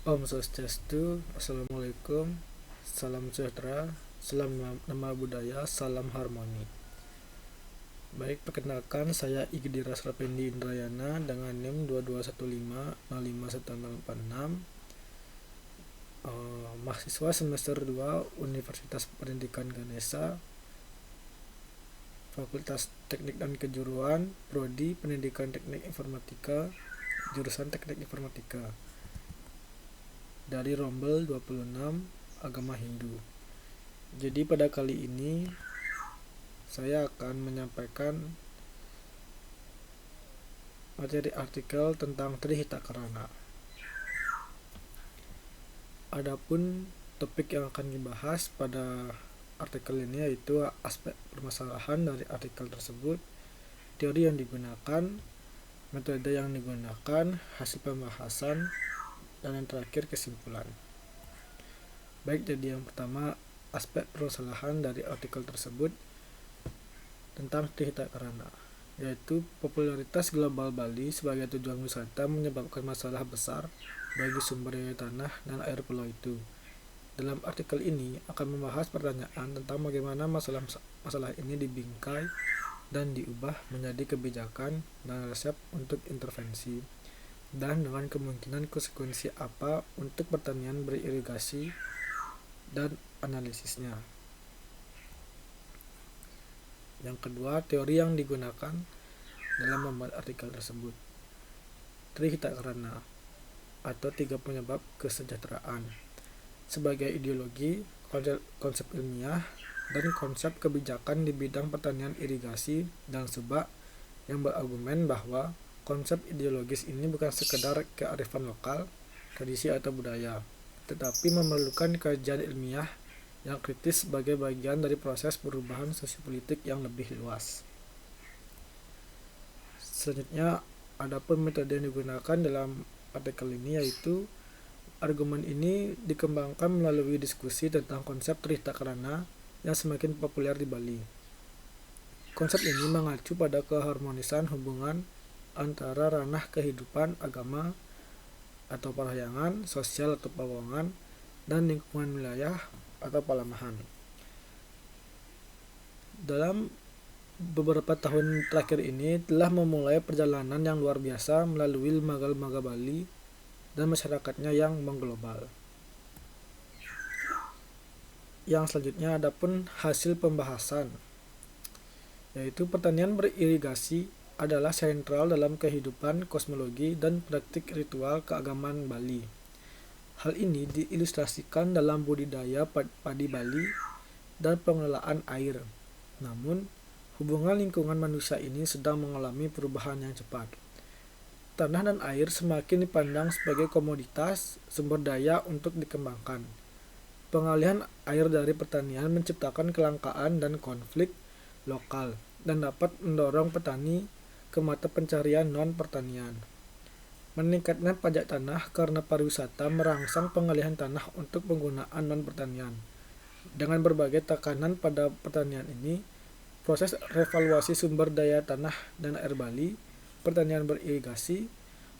Om Swastiastu, Assalamualaikum, salam sejahtera, salam nama budaya, salam harmoni. Baik, perkenalkan saya Igdira Rapendi Indrayana dengan NIM 2215051186, mahasiswa semester 2 Universitas Pendidikan Ganesha, Fakultas Teknik dan Kejuruan, Prodi Pendidikan Teknik Informatika, jurusan Teknik Informatika, dari Rombel 26 Agama Hindu. Jadi pada kali ini saya akan menyampaikan materi artikel tentang Trihitakarana. Adapun topik yang akan dibahas pada artikel ini yaitu aspek permasalahan dari artikel tersebut, teori yang digunakan, metode yang digunakan, hasil pembahasan, dan yang terakhir kesimpulan. Baik, jadi yang pertama aspek permasalahan dari artikel tersebut tentang Trihitakarana, yaitu popularitas global Bali sebagai tujuan wisata menyebabkan masalah besar bagi sumber daya tanah dan air pulau itu. Dalam artikel ini akan membahas pertanyaan tentang bagaimana masalah ini dibingkai dan diubah menjadi kebijakan dan resep untuk intervensi, dan dengan kemungkinan konsekuensi apa untuk pertanian beririgasi dan analisisnya. Yang kedua, teori yang digunakan dalam membuat artikel tersebut. Trihitakarana atau 3 penyebab kesejahteraan sebagai ideologi, konsep ilmiah, dan konsep kebijakan di bidang pertanian irigasi dan subak yang berargumen bahwa konsep ideologis ini bukan sekedar kearifan lokal, tradisi atau budaya, tetapi memerlukan kajian ilmiah yang kritis sebagai bagian dari proses perubahan sosiopolitik yang lebih luas. Selanjutnya, adapun metode yang digunakan dalam artikel ini yaitu argumen ini dikembangkan melalui diskusi tentang konsep Trihitakarana yang semakin populer di Bali. Konsep ini mengacu pada keharmonisan hubungan antara ranah kehidupan, agama atau parahyangan, sosial atau pawongan, dan lingkungan wilayah atau palamahan. Dalam beberapa tahun terakhir ini telah memulai perjalanan yang luar biasa melalui lembaga-lembaga Bali dan masyarakatnya yang mengglobal. Yang selanjutnya adapun hasil pembahasan, yaitu pertanian beririgasi adalah sentral dalam kehidupan kosmologi dan praktik ritual keagamaan Bali. Hal ini diilustrasikan dalam budidaya padi Bali dan pengelolaan air. Namun, hubungan lingkungan manusia ini sedang mengalami perubahan yang cepat. Tanah dan air semakin dipandang sebagai komoditas sumber daya untuk dikembangkan. Pengalihan air dari pertanian menciptakan kelangkaan dan konflik lokal dan dapat mendorong petani ke mata pencarian non-pertanian. Meningkatnya pajak tanah karena pariwisata merangsang pengalihan tanah untuk penggunaan non-pertanian. Dengan berbagai tekanan pada pertanian ini, proses revaluasi sumber daya tanah dan air Bali, pertanian beririgasi,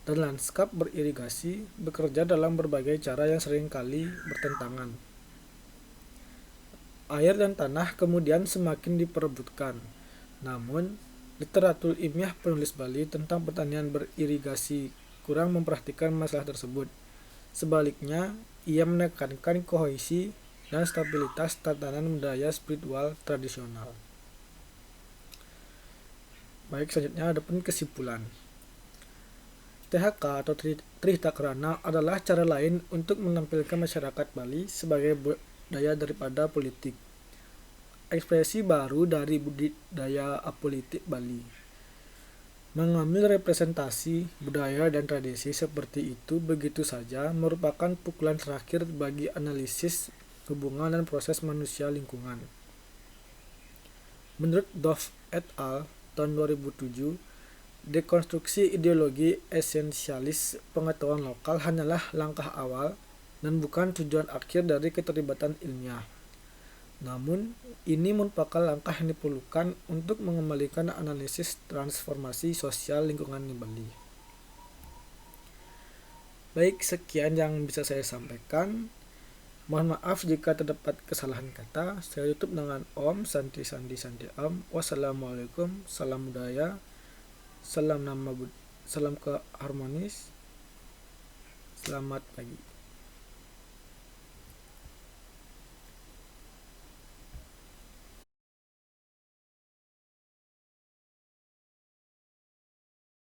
dan lanskap beririgasi bekerja dalam berbagai cara yang seringkali bertentangan. Air dan tanah kemudian semakin diperebutkan. Namun, literatur ilmiah penulis Bali tentang pertanian beririgasi kurang memperhatikan masalah tersebut. Sebaliknya, ia menekankan kohesi dan stabilitas tatanan budaya spiritual tradisional. Baik, selanjutnya adapun kesimpulan. THK atau Trihitakarana adalah cara lain untuk menampilkan masyarakat Bali sebagai budaya daripada politik. Ekspresi baru dari budaya apolitik Bali. Mengambil representasi budaya dan tradisi seperti itu begitu saja merupakan pukulan terakhir bagi analisis hubungan dan proses manusia lingkungan. Menurut Dove et al. Tahun 2007, dekonstruksi ideologi esensialis pengetahuan lokal hanyalah langkah awal dan bukan tujuan akhir dari keterlibatan ilmiah. Namun, ini merupakan langkah yang diperlukan untuk mengembalikan analisis transformasi sosial lingkungan di Bali. Baik, sekian yang bisa saya sampaikan. Mohon maaf jika terdapat kesalahan kata. Saya tutup dengan Om Santi Santi Santi Om. Wassalamualaikum. Salam budaya. Salam nama salam keharmonis. Selamat pagi.